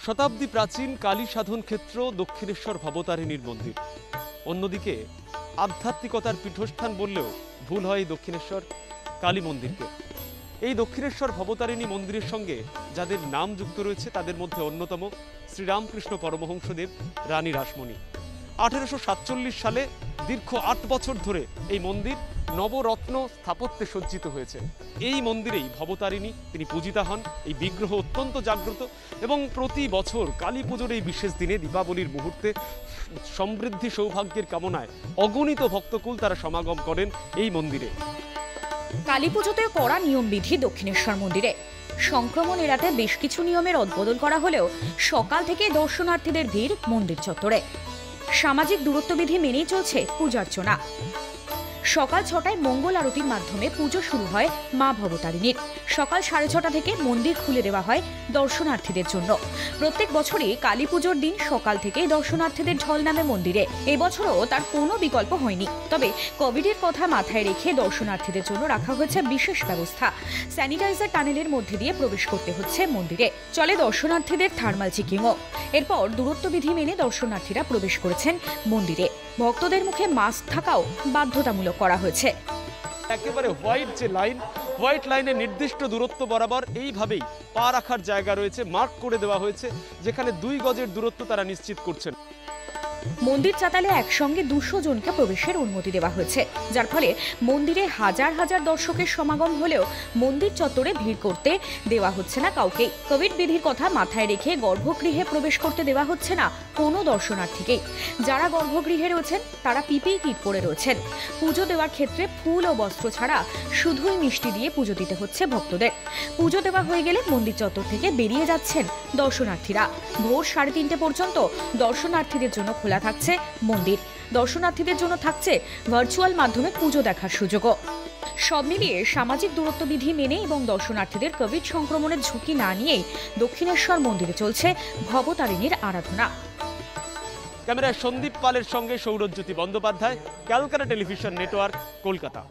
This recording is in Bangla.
শতাব্দী প্রাচীন কালী সাধন ক্ষেত্র দক্ষিণেশ্বর ভবতারিণীর মন্দির। অন্যদিকে আধ্যাত্মিকতার পীঠস্থান বললেও ভুল হয় এই দক্ষিণেশ্বর কালী মন্দিরকে। এই দক্ষিণেশ্বর ভবতারিণী মন্দিরের সঙ্গে যাদের নাম যুক্ত রয়েছে তাদের মধ্যে অন্যতম শ্রীরামকৃষ্ণ পরমহংসদেব রানী রাসমণি। 1847 সালে দীর্ঘ 8 বছর ধরে এই মন্দির নবরত্ন স্থাপত্যে সজ্জিত হয়েছে। এই মন্দিরেই ভবতারিণী তিনি পূজিতা হন। এই বিগ্রহ অত্যন্ত জাগ্রত এবং প্রতি বছর কালী পুজোর এই বিশেষ দিনে দীপাবলির মুহূর্তে সমৃদ্ধি সৌভাগ্যের কামনায় অগণিত ভক্তকুল তারা সমাগম করেন এই মন্দিরে। কালী পুজোতে কড়া নিয়মবিধি দক্ষিণেশ্বর মন্দিরে। সংক্রমণ এড়াতে বেশ কিছু নিয়মের উদ্বোধন করা হলেও সকাল থেকে দর্শনার্থীদের ভিড় মন্দির চত্বরে। সামাজিক দূরত্ববিধি মেনেই চলছে পূজার্চনা। সকাল 6টায় মঙ্গল আরতির মাধ্যমে পুজো শুরু হয় মা ভবতারিণীর। সকাল 6:30 থেকে মন্দির খুলে দেওয়া হয় দর্শনার্থীদের জন্য। প্রত্যেক বছরই কালী পুজোর দিন সকাল থেকেই দর্শনার্থীদের ঢল নামে মন্দিরে। এবছরও তার কোনো বিকল্প হয়নি। তবে কোভিডের কথা মাথায় রেখে দর্শনার্থীদের জন্য রাখা হয়েছে বিশেষ ব্যবস্থা। স্যানিটাইজার টানেলের মধ্যে দিয়ে প্রবেশ করতে হচ্ছে মন্দিরে। চলে দর্শনার্থীদের থার্মাল চেকিংও। এরপর দূরত্ববিধি মেনে দর্শনার্থীরা প্রবেশ করেছেন মন্দিরে। ভক্তদের মুখে মাস্ক থাকাও বাধ্যতামূলক করা হয়েছে। একেবারে হোয়াইট লাইনের নির্দিষ্ট দূরত্ব বরাবর এইভাবেই পা রাখার জায়গা রয়েছে, মার্ক করে দেওয়া হয়েছে, যেখানে 2 গজের দূরত্ব তারা নিশ্চিত করছেন। মন্দির চাতালে একসঙ্গে 200 জনকে প্রবেশের অনুমতি দেওয়া হয়েছে, যার ফলে মন্দিরে হাজার হাজার দর্শকের সমাগম হলেও মন্দির চত্বরে ভিড় করতে দেওয়া হচ্ছে না কাউকেই। কোভিড বিধির কথা মাথায় রেখে গর্ভগৃহে প্রবেশ করতে দেওয়া হচ্ছে না কোনো দর্শনার্থীকেই। যারা গর্ভগৃহে রয়েছেন তারা পিপিই কিট পরে রয়েছেন। পুজো দেওয়ার ক্ষেত্রে ফুল ও বস্ত্র ছাড়া শুধুই মিষ্টি দিয়ে পুজো দিতে হচ্ছে ভক্তদের। পুজো দেওয়া হয়ে গেলে মন্দির চত্বর থেকে বেরিয়ে যাচ্ছেন দর্শনার্থীরা। ভোর 3:30 পর্যন্ত দর্শনার্থীদের জন্য খোলা থাকছে মন্দির। দর্শনার্থীদের জন্য থাকছে ভার্চুয়াল মাধ্যমে পুজো দেখার সুযোগও। সব মিলিয়ে সামাজিক দূরত্ববিধি মেনে এবং দর্শনার্থীদের কোভিড সংক্রমণের ঝুঁকি না নিয়েই দক্ষিণেশ্বর মন্দিরে চলছে ভবতারিণীর আরাধনা। ক্যামেরায় সন্দীপ পালের সঙ্গে সৌরজ্যোতি বন্দ্যোপাধ্যায়, ক্যালকাটা টেলিভিশন নেটওয়ার্ক, কলকাতা।